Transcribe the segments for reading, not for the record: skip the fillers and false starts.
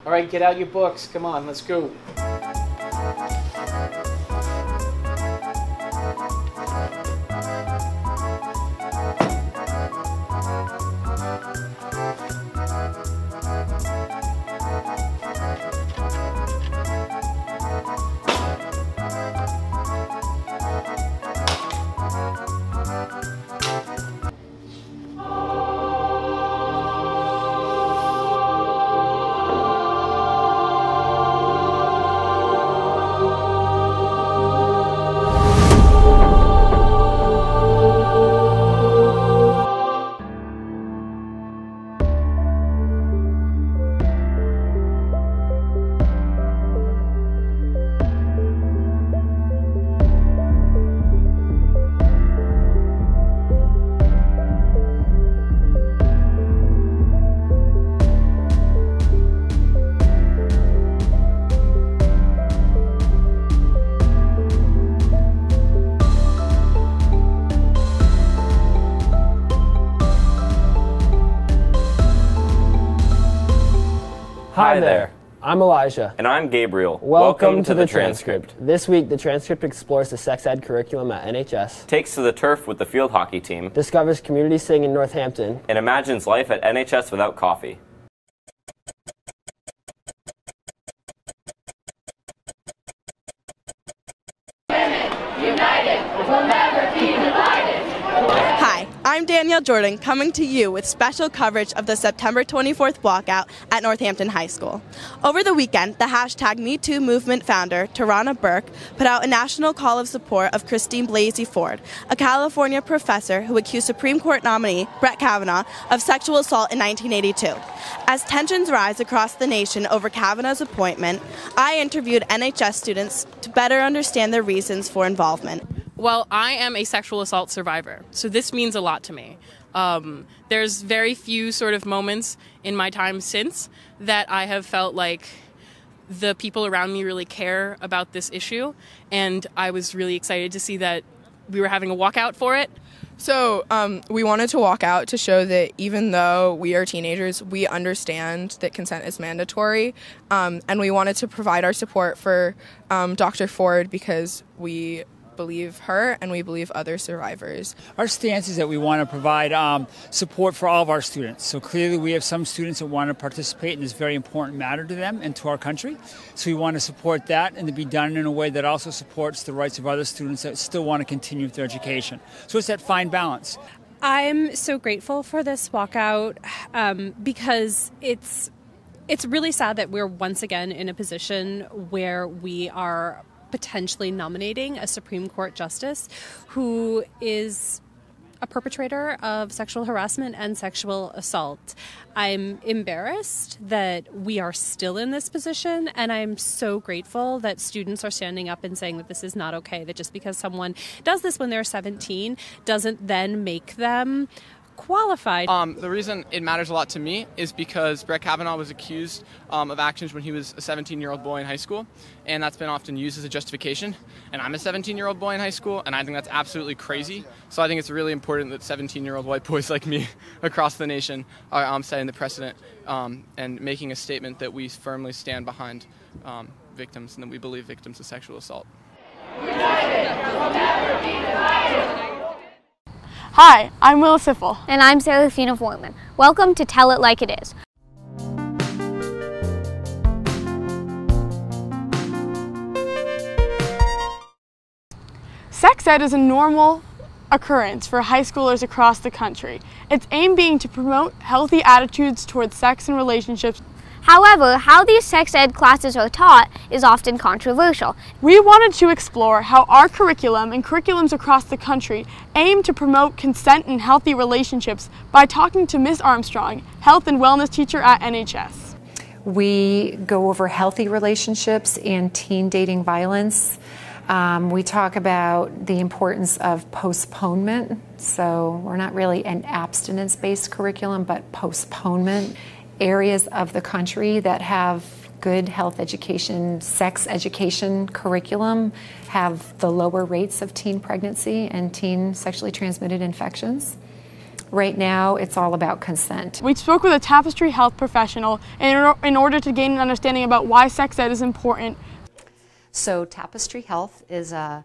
All right, get out your books. Come on, let's go. Hi there. I'm Elijah. And I'm Gabriel. Welcome to the Transcript. This week, the Transcript explores the sex ed curriculum at NHS, takes to the turf with the field hockey team, discovers community sing in Northampton, and imagines life at NHS without coffee. Women united will never be divided. Hi, I'm Danielle Jordan, coming to you with special coverage of the September 24th walkout at Northampton High School. Over the weekend, the hashtag #MeToo movement founder, Tarana Burke, put out a national call of support of Christine Blasey Ford, a California professor who accused Supreme Court nominee Brett Kavanaugh of sexual assault in 1982. As tensions rise across the nation over Kavanaugh's appointment, I interviewed NHS students to better understand their reasons for involvement. Well, I am a sexual assault survivor, so this means a lot to me. There's very few sort of moments in my time since that I have felt like the people around me really care about this issue, and I was really excited to see that we were having a walkout for it. So we wanted to walk out to show that even though we are teenagers, we understand that consent is mandatory, and we wanted to provide our support for Dr. Ford because we believe her and we believe other survivors. Our stance is that we want to provide support for all of our students. So clearly we have some students that want to participate in this very important matter to them and to our country. So we want to support that and to be done in a way that also supports the rights of other students that still want to continue with their education. So it's that fine balance. I'm so grateful for this walkout because it's really sad that we're once again in a position where we are potentially nominating a Supreme Court justice who is a perpetrator of sexual harassment and sexual assault. I'm embarrassed that we are still in this position, and I'm so grateful that students are standing up and saying that this is not okay, that just because someone does this when they're 17 doesn't then make them qualified. The reason it matters a lot to me is because Brett Kavanaugh was accused of actions when he was a 17-year-old boy in high school, and that's been often used as a justification. And I'm a 17-year-old boy in high school, and I think that's absolutely crazy. So I think it's really important that 17-year-old white boys like me across the nation are setting the precedent and making a statement that we firmly stand behind victims and that we believe victims of sexual assault. United will never be divided. Hi, I'm Willa Siffel. And I'm Serafina Foreman. Welcome to Tell It Like It Is. Sex ed is a normal occurrence for high schoolers across the country. Its aim being to promote healthy attitudes towards sex and relationships. However, how these sex ed classes are taught is often controversial. We wanted to explore how our curriculum and curriculums across the country aim to promote consent and healthy relationships by talking to Ms. Armstrong, health and wellness teacher at NHS. We go over healthy relationships and teen dating violence. We talk about the importance of postponement. So we're not really an abstinence-based curriculum, but postponement. Areas of the country that have good health education, sex education curriculum have the lower rates of teen pregnancy and teen sexually transmitted infections. Right now, it's all about consent. We spoke with a Tapestry health professional in order to gain an understanding about why sex ed is important. So Tapestry Health is a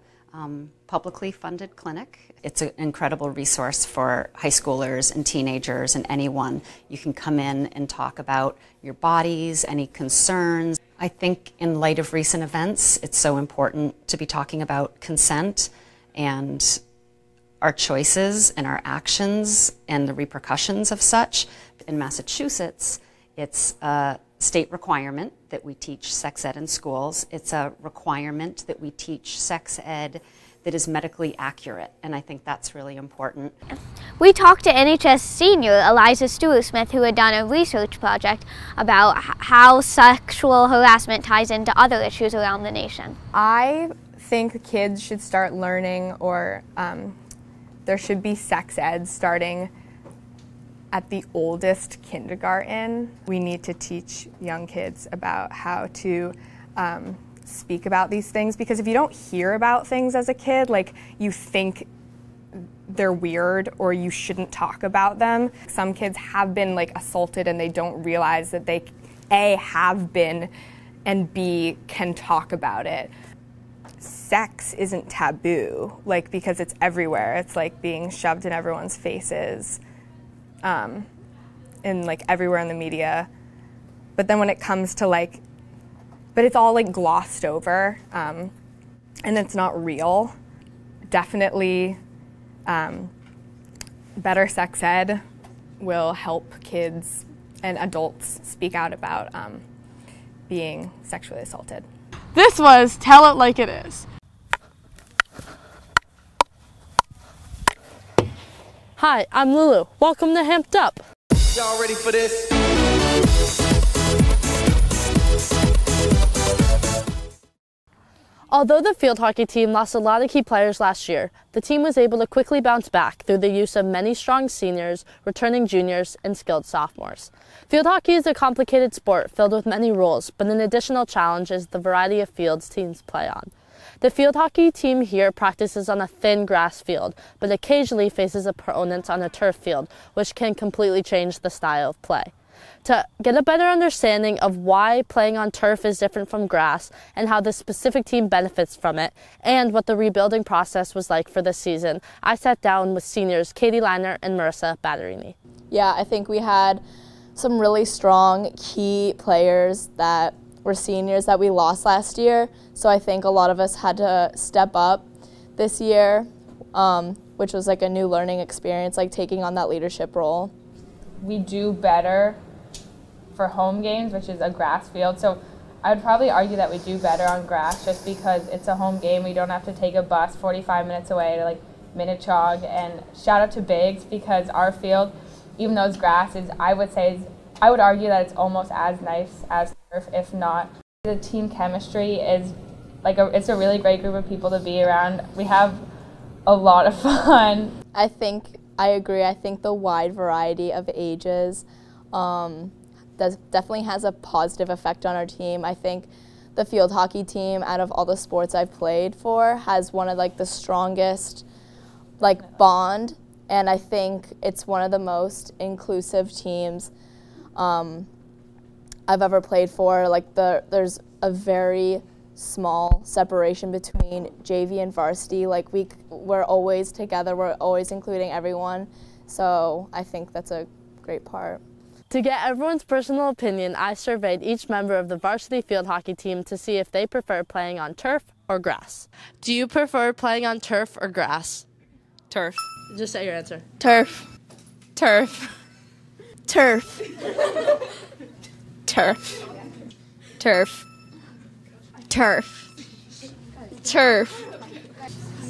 publicly funded clinic. It's an incredible resource for high schoolers and teenagers and anyone. You can come in and talk about your bodies, any concerns. I think in light of recent events, it's so important to be talking about consent and our choices and our actions and the repercussions of such. In Massachusetts, it's a state requirement that we teach sex ed in schools. It's a requirement that we teach sex ed that is medically accurate, and I think that's really important. We talked to NHS senior Eliza Stewart-Smith, who had done a research project about how sexual harassment ties into other issues around the nation. I think kids should start learning, or there should be sex ed starting at the oldest kindergarten. We need to teach young kids about how to speak about these things, because if you don't hear about things as a kid, like you think they're weird or you shouldn't talk about them. Some kids have been like assaulted and they don't realize that they A, have been, and B, can talk about it. Sex isn't taboo, like, because it's everywhere. It's like being shoved in everyone's faces, and like everywhere in the media. But then when it comes to like, but it's all like glossed over, and it's not real. Definitely better sex ed will help kids and adults speak out about being sexually assaulted. This was Tell It Like It Is. Hi, I'm Lulu. Welcome to Hamped Up. Y'all ready for this? Although the field hockey team lost a lot of key players last year, the team was able to quickly bounce back through the use of many strong seniors, returning juniors, and skilled sophomores. Field hockey is a complicated sport filled with many rules, but an additional challenge is the variety of fields teams play on. The field hockey team here practices on a thin grass field, but occasionally faces opponents on a turf field, which can completely change the style of play. To get a better understanding of why playing on turf is different from grass and how the specific team benefits from it, and what the rebuilding process was like for this season, I sat down with seniors Katie Liner and Marissa Batterini. Yeah, I think we had some really strong key players that were seniors that we lost last year, so I think a lot of us had to step up this year, which was like a new learning experience, like taking on that leadership role. We do better for home games, which is a grass field, so I would probably argue that we do better on grass just because it's a home game. We don't have to take a bus 45 minutes away to like Minnetonka. And shout out to Biggs, because our field, even though it's grass, I would argue that it's almost as nice as turf, if not. The team chemistry is like it's a really great group of people to be around. We have a lot of fun. I agree. I think the wide variety of ages definitely has a positive effect on our team. I think the field hockey team, out of all the sports I've played for, has one of like the strongest like bond, and I think it's one of the most inclusive teams I've ever played for. Like there's a very small separation between JV and varsity. Like we're always together, we're always including everyone. So I think that's a great part. To get everyone's personal opinion, I surveyed each member of the varsity field hockey team to see if they prefer playing on turf or grass. Do you prefer playing on turf or grass? Turf. Just say your answer. Turf. Turf. Turf. Turf. Turf. Turf. Turf.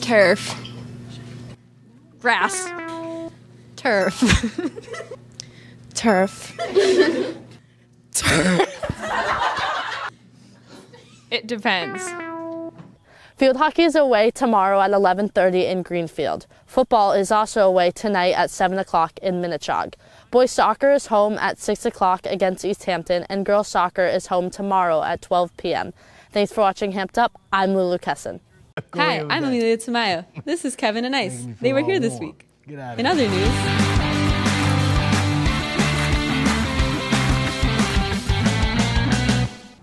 Turf. Grass. Turf. Turf. It depends. Field hockey is away tomorrow at 11:30 in Greenfield. Football is also away tonight at 7 o'clock in Minnetonka. Boys soccer is home at 6 o'clock against East Hampton, and girls soccer is home tomorrow at 12 p.m. Thanks for watching Hamped Up. I'm Lulu Kesson. Hi, I'm Amelia Tamayo. This is Kevin and Ice. They were here this week. In other news...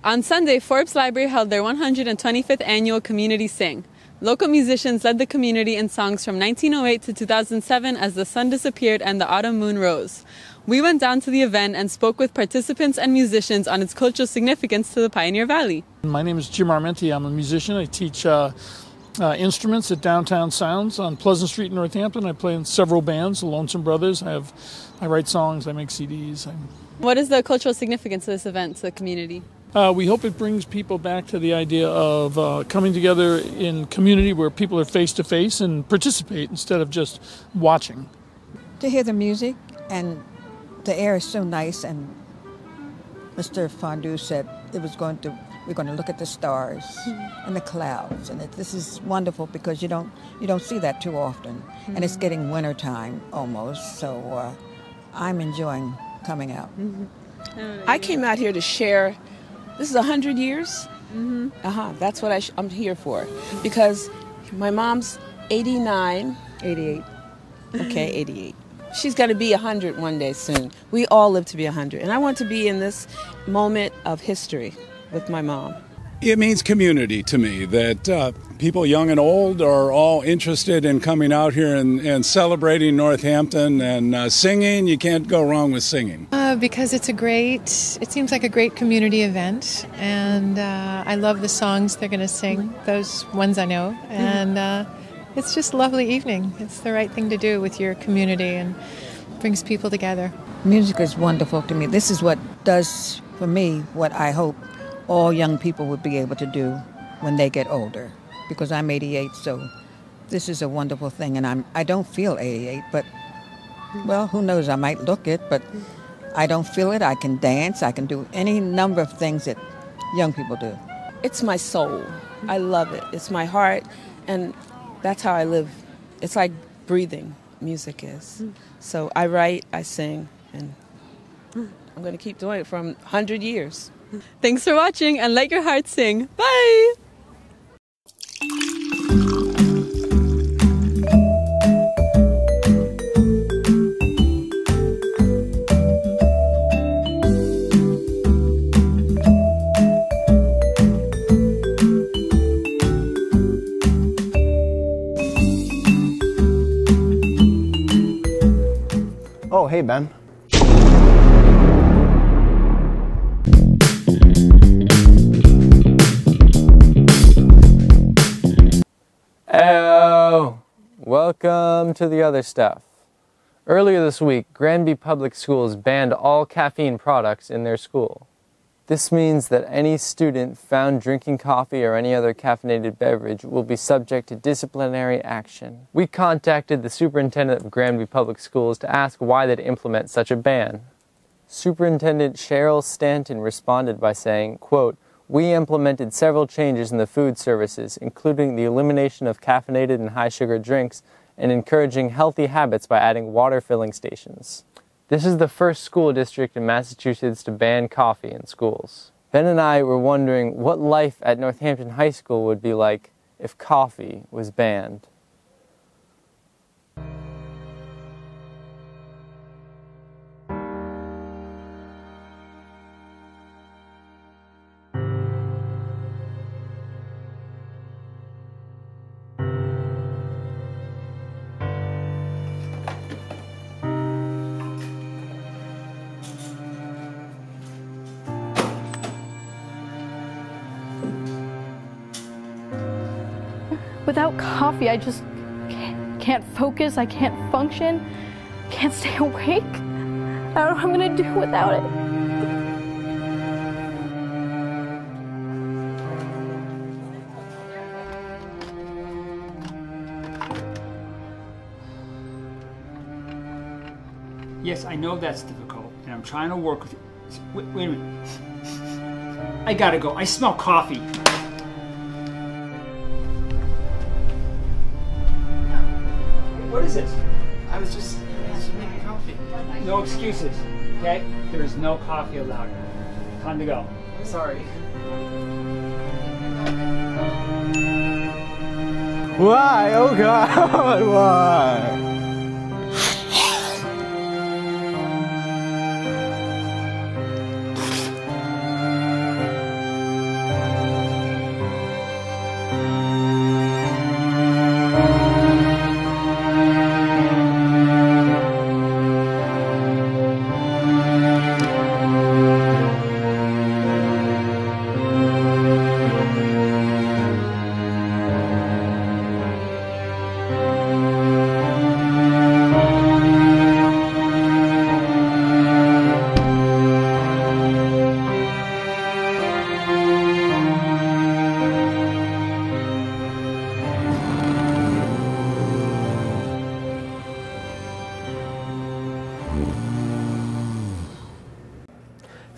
On Sunday, Forbes Library held their 125th annual Community Sing. Local musicians led the community in songs from 1908 to 2007 as the sun disappeared and the autumn moon rose. We went down to the event and spoke with participants and musicians on its cultural significance to the Pioneer Valley. My name is Jim Armenti. I'm a musician. I teach instruments at Downtown Sounds on Pleasant Street in Northampton. I play in several bands, the Lonesome Brothers. I write songs, I make CDs. What is the cultural significance of this event to the community? We hope it brings people back to the idea of coming together in community where people are face to face and participate instead of just watching. To hear the music, and the air is so nice, and Mr. Fondue said we're going to look at the stars and the clouds, and this is wonderful because you don't see that too often, and it's getting winter time almost, so I'm enjoying coming out. I came out here to share. This is 100 years. That's what I'm here for, because my mom's 89, 88. Okay, 88. She's going to be 100 one day soon. We all live to be 100, and I want to be in this moment of history with my mom. It means community to me, that people young and old are all interested in coming out here and celebrating Northampton and singing. You can't go wrong with singing. Because it seems like a great community event, and I love the songs they're going to sing, those ones I know, and it's just a lovely evening. It's the right thing to do with your community and brings people together. Music is wonderful to me. This is what does for me what I hope all young people would be able to do when they get older, because I'm 88, so this is a wonderful thing, and I don't feel 88, but, well, who knows, I might look it, but I don't feel it. I can dance, I can do any number of things that young people do. It's my soul. I love it. It's my heart, and that's how I live. It's like breathing, music is. So I write, I sing, and I'm going to keep doing it for 100 years. Thanks for watching, and let your heart sing. Bye! Oh, hey, Ben. Oh, welcome to the other stuff. Earlier this week, Granby Public Schools banned all caffeine products in their school. This means that any student found drinking coffee or any other caffeinated beverage will be subject to disciplinary action. We contacted the superintendent of Granby Public Schools to ask why they'd implement such a ban. Superintendent Cheryl Stanton responded by saying, quote, "We implemented several changes in the food services, including the elimination of caffeinated and high-sugar drinks and encouraging healthy habits by adding water filling stations. This is the first school district in Massachusetts to ban coffee in schools." Ben and I were wondering what life at Northampton High School would be like if coffee was banned. Without coffee, I just can't focus, I can't function, can't stay awake. I don't know what I'm gonna do without it. Yes, I know that's difficult, and I'm trying to work with you. Wait a minute. I gotta go. I smell coffee. What is it? I was just making coffee. No excuses, okay? There is no coffee allowed. Time to go. Sorry. Why? Oh God, why?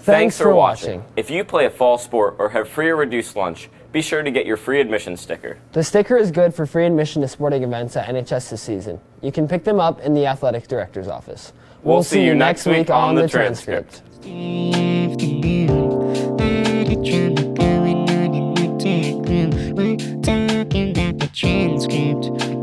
Thanks for watching. If you play a fall sport or have free or reduced lunch, be sure to get your free admission sticker. The sticker is good for free admission to sporting events at NHS this season. You can pick them up in the athletic director's office. We'll see you next week on the Transcript. Transcript.